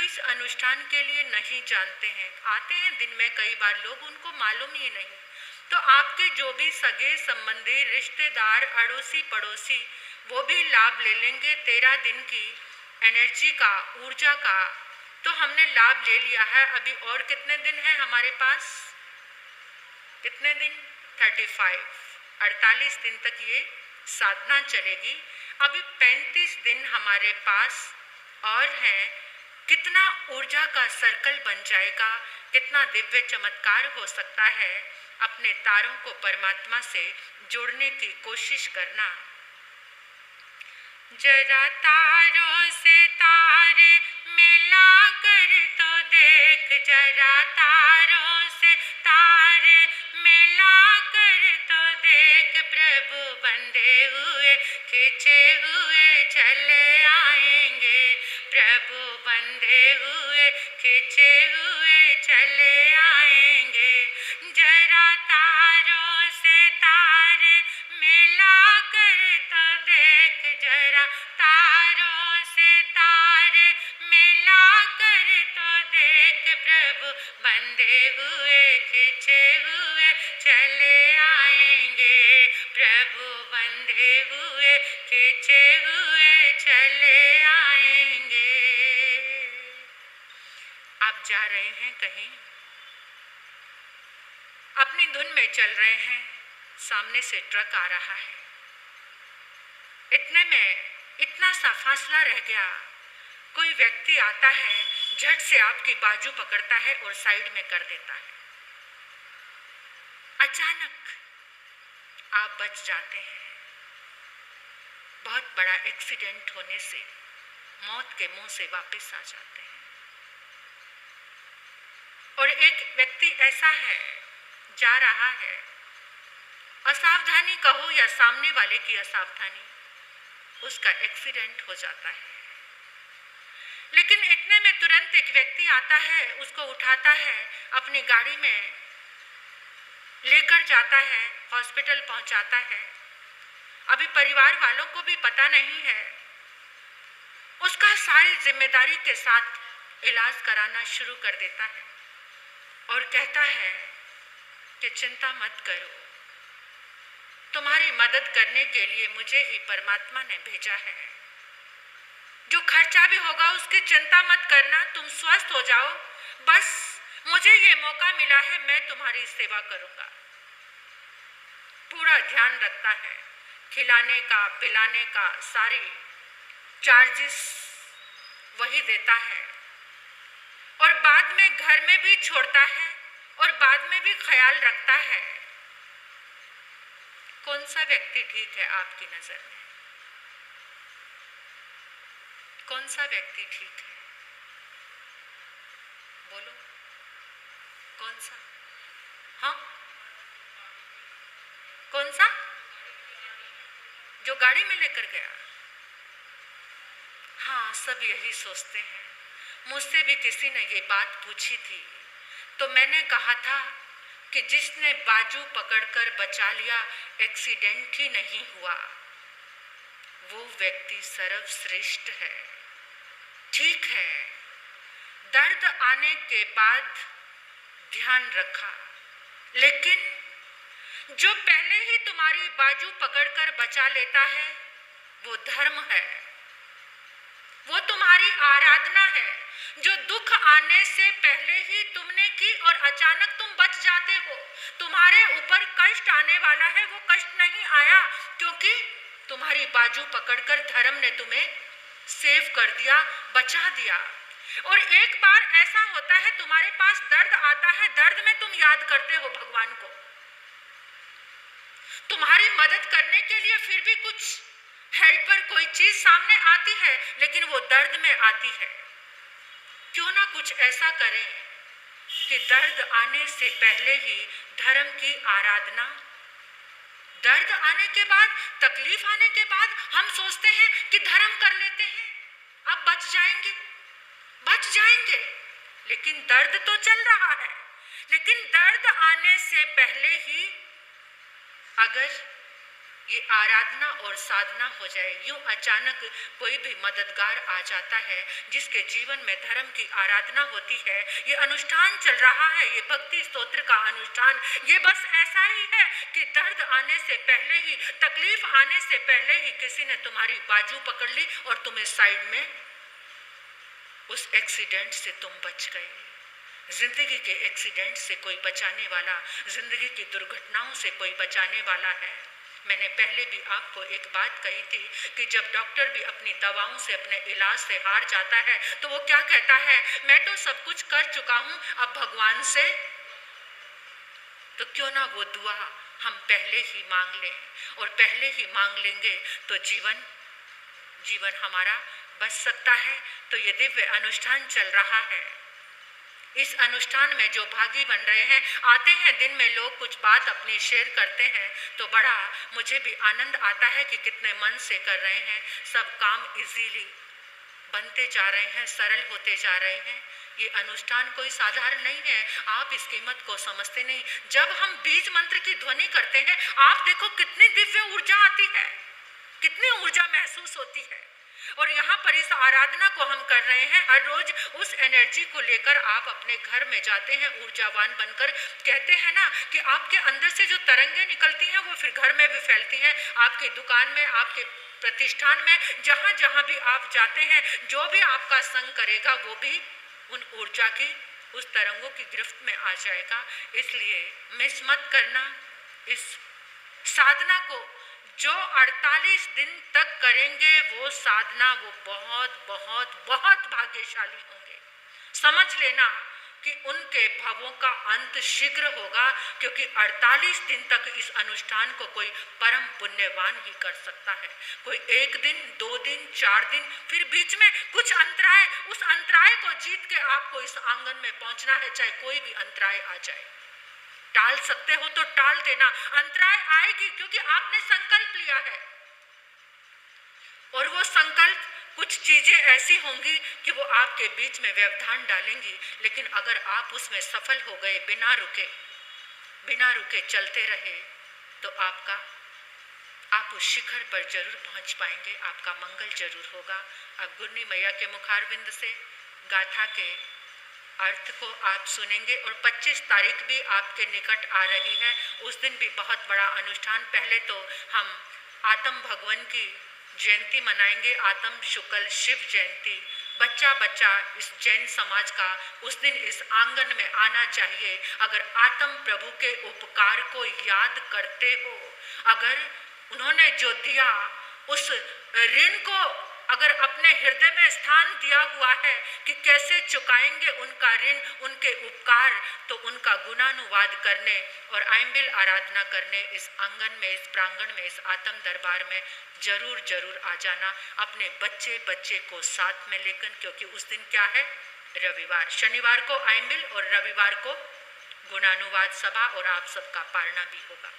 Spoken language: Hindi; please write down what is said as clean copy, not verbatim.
इस अनुष्ठान के लिए नहीं जानते हैं। आते हैं दिन में कई बार लोग, उनको मालूम ही नहीं। तो आपके जो भी सगे संबंधी, रिश्तेदार, अड़ोसी पड़ोसी, वो भी लाभ ले लेंगे 13 दिन की एनर्जी का, ऊर्जा का। तो हमने लाभ ले लिया है। अभी और कितने दिन हैं हमारे पास? कितने दिन? 35, 48 दिन तक ये साधना चलेगी। अभी 35 दिन हमारे पास और हैं। कितना ऊर्जा का सर्कल बन जाएगा, कितना दिव्य चमत्कार हो सकता है। अपने तारों को परमात्मा से जोड़ने की कोशिश करना। जरा तारों से तारे मिला कर तो देख, जरा तारों से तारे मिला कर तो देख, प्रभु बंधे हुए खींचे हुए चले आएंगे, प्रभु बंधे हुए खींचे हुए चले आएंगे। जरा तारों से तारे मिला कर तो देख, जरा तारों से तारे मिला कर तो देख, प्रभु बंधे हुए खींचे हुए चले आएंगे, प्रभु बंधे हुए खींचे हुए चले आएंगे। आप जा रहे हैं कहीं, अपनी धुन में चल रहे हैं, सामने से ट्रक आ रहा है। इतने में इतना सा फासला रह गया, कोई व्यक्ति आता है, झट से आपकी बाजू पकड़ता है और साइड में कर देता है। अचानक आप बच जाते हैं। बहुत बड़ा एक्सीडेंट होने से मौत के मुंह से वापस आ जाते हैं। और एक व्यक्ति ऐसा है, जा रहा है, असावधानी कहो या सामने वाले की असावधानी, उसका एक्सीडेंट हो जाता है। लेकिन इतने में तुरंत एक व्यक्ति आता है, उसको उठाता है, अपनी गाड़ी में लेकर जाता है, हॉस्पिटल पहुंचाता है। अभी परिवार वालों को भी पता नहीं है, उसका सारी जिम्मेदारी के साथ इलाज कराना शुरू कर देता है और कहता है कि चिंता मत करो, तुम्हारी मदद करने के लिए मुझे ही परमात्मा ने भेजा है। जो खर्चा भी होगा उसकी चिंता मत करना, तुम स्वस्थ हो जाओ, बस मुझे ये मौका मिला है, मैं तुम्हारी सेवा करूंगा। पूरा ध्यान रखता है, खिलाने का, पिलाने का, सारी चार्जेस वही देता है और बाद में घर में भी छोड़ता है और बाद में भी ख्याल रखता है। कौन सा व्यक्ति ठीक है आपकी नजर में? कौन सा व्यक्ति ठीक है? बोलो, कौन सा? हाँ, कौन सा? जो गाड़ी में लेकर गया। हाँ, सब यही सोचते हैं। मुझसे भी किसी ने ये बात पूछी थी, तो मैंने कहा था कि जिसने बाजू पकड़कर बचा लिया, एक्सीडेंट ही नहीं हुआ, वो व्यक्ति सर्वश्रेष्ठ है। ठीक है, दर्द आने के बाद ध्यान रखा, लेकिन जो पहले ही तुम्हारी बाजू पकड़कर बचा लेता है, वो धर्म है, वो तुम्हारी आराधना है। जो दुख आने से पहले ही तुमने की और अचानक तुम बच जाते हो, तुम्हारे ऊपर कष्ट आने वाला है, वो कष्ट नहीं आया क्योंकि तुम्हारी बाजू पकड़कर धर्म ने तुम्हें सेव कर दिया, बचा दिया। और एक बार ऐसा होता है, तुम्हारे पास दर्द आता है, दर्द में तुम याद करते हो भगवान को, तुम्हारी मदद करने के लिए फिर भी कुछ हेल्पर कोई चीज सामने आती है, लेकिन वो दर्द में आती है। क्यों ना कुछ ऐसा करें कि दर्द आने से पहले ही धर्म की आराधना। दर्द आने के बाद, तकलीफ आने के बाद हम सोचते हैं कि धर्म कर लेते हैं, अब बच जाएंगे, बच जाएंगे, लेकिन दर्द तो चल रहा है। लेकिन दर्द आने से पहले ही अगर ये आराधना और साधना हो जाए। यूं अचानक कोई भी मददगार आ जाता है जिसके जीवन में धर्म की आराधना होती है। ये अनुष्ठान चल रहा है, ये भक्ति स्तोत्र का अनुष्ठान, ये बस ऐसा ही है कि दर्द आने से पहले ही, तकलीफ आने से पहले ही किसी ने तुम्हारी बाजू पकड़ ली और तुम्हें साइड में, उस एक्सीडेंट से तुम बच गए। जिंदगी के एक्सीडेंट से कोई बचाने वाला, जिंदगी की दुर्घटनाओं से कोई बचाने वाला है। मैंने पहले भी आपको एक बात कही थी कि जब डॉक्टर भी अपनी दवाओं से, अपने इलाज से हार जाता है तो वो क्या कहता है, मैं तो सब कुछ कर चुका हूं, अब भगवान से तो क्यों ना वो दुआ हम पहले ही मांग लें, और पहले ही मांग लेंगे तो जीवन हमारा बच सकता है। तो ये दिव्य अनुष्ठान चल रहा है। इस अनुष्ठान में जो भागी बन रहे हैं, आते हैं दिन में लोग कुछ बात अपनी शेयर करते हैं तो बड़ा मुझे भी आनंद आता है कि कितने मन से कर रहे हैं। सब काम इजीली बनते जा रहे हैं, सरल होते जा रहे हैं। ये अनुष्ठान कोई साधारण नहीं है, आप इस कीमत को समझते नहीं। जब हम बीज मंत्र की ध्वनि करते हैं, आप देखो कितनी दिव्य ऊर्जा आती है, कितनी ऊर्जा महसूस होती है। और यहाँ पर इस आराधना को हम कर रहे हैं, हर रोज उस एनर्जी को लेकर आप अपने घर में जाते हैं ऊर्जावान बनकर। कहते हैं ना कि आपके अंदर से जो तरंगें निकलती हैं वो फिर घर में भी फैलती हैं, आपकी दुकान में, आपके प्रतिष्ठान में, जहाँ जहाँ भी आप जाते हैं, जो भी आपका संग करेगा वो भी उन ऊर्जा की, उस तरंगों की गिरफ्त में आ जाएगा। इसलिए मिस मत करना इस साधना को। जो 48 दिन तक करेंगे वो साधना, वो बहुत बहुत बहुत भाग्यशाली होंगे। समझ लेना कि उनके भवों का अंत शीघ्र होगा, क्योंकि 48 दिन तक इस अनुष्ठान को कोई परम पुण्यवान ही कर सकता है। कोई 1 दिन, 2 दिन, 4 दिन, फिर बीच में कुछ अंतराय, उस अंतराय को जीत के आपको इस आंगन में पहुंचना है, चाहे कोई भी अंतराय आ जाए। टाल सकते हो तो टाल देना, अंतराय आएगी क्योंकि आपने संकल्प लिया है। और वो संकल्प, कुछ चीजें ऐसी होंगी कि वो आपके बीच में व्यवधान डालेंगी, लेकिन अगर आप उसमें सफल हो गए, बिना रुके चलते रहे, तो आप उस शिखर पर जरूर पहुंच पाएंगे, आपका मंगल जरूर होगा। अब गुरनी मैया के मुखारविंद से गाथा के अर्थ को आप सुनेंगे। और 25 तारीख भी आपके निकट आ रही है, उस दिन भी बहुत बड़ा अनुष्ठान। पहले तो हम आत्म भगवान की जयंती मनाएंगे, आत्म शुक्ल शिव जयंती। बच्चा बच्चा इस जैन समाज का उस दिन इस आंगन में आना चाहिए। अगर आत्म प्रभु के उपकार को याद करते हो, अगर उन्होंने जो दिया उस ऋण को अगर अपने हृदय में स्थान दिया हुआ है कि कैसे चुकाएंगे उनका ऋण, उनके उपकार, तो उनका गुणानुवाद करने और आइंबिल आराधना करने इस आंगन में, इस प्रांगण में, इस आत्म दरबार में जरूर आ जाना, अपने बच्चे को साथ में लेकर। क्योंकि उस दिन क्या है, रविवार, शनिवार को आइंबिल और रविवार को गुणानुवाद सभा, और आप सबका पालना भी होगा।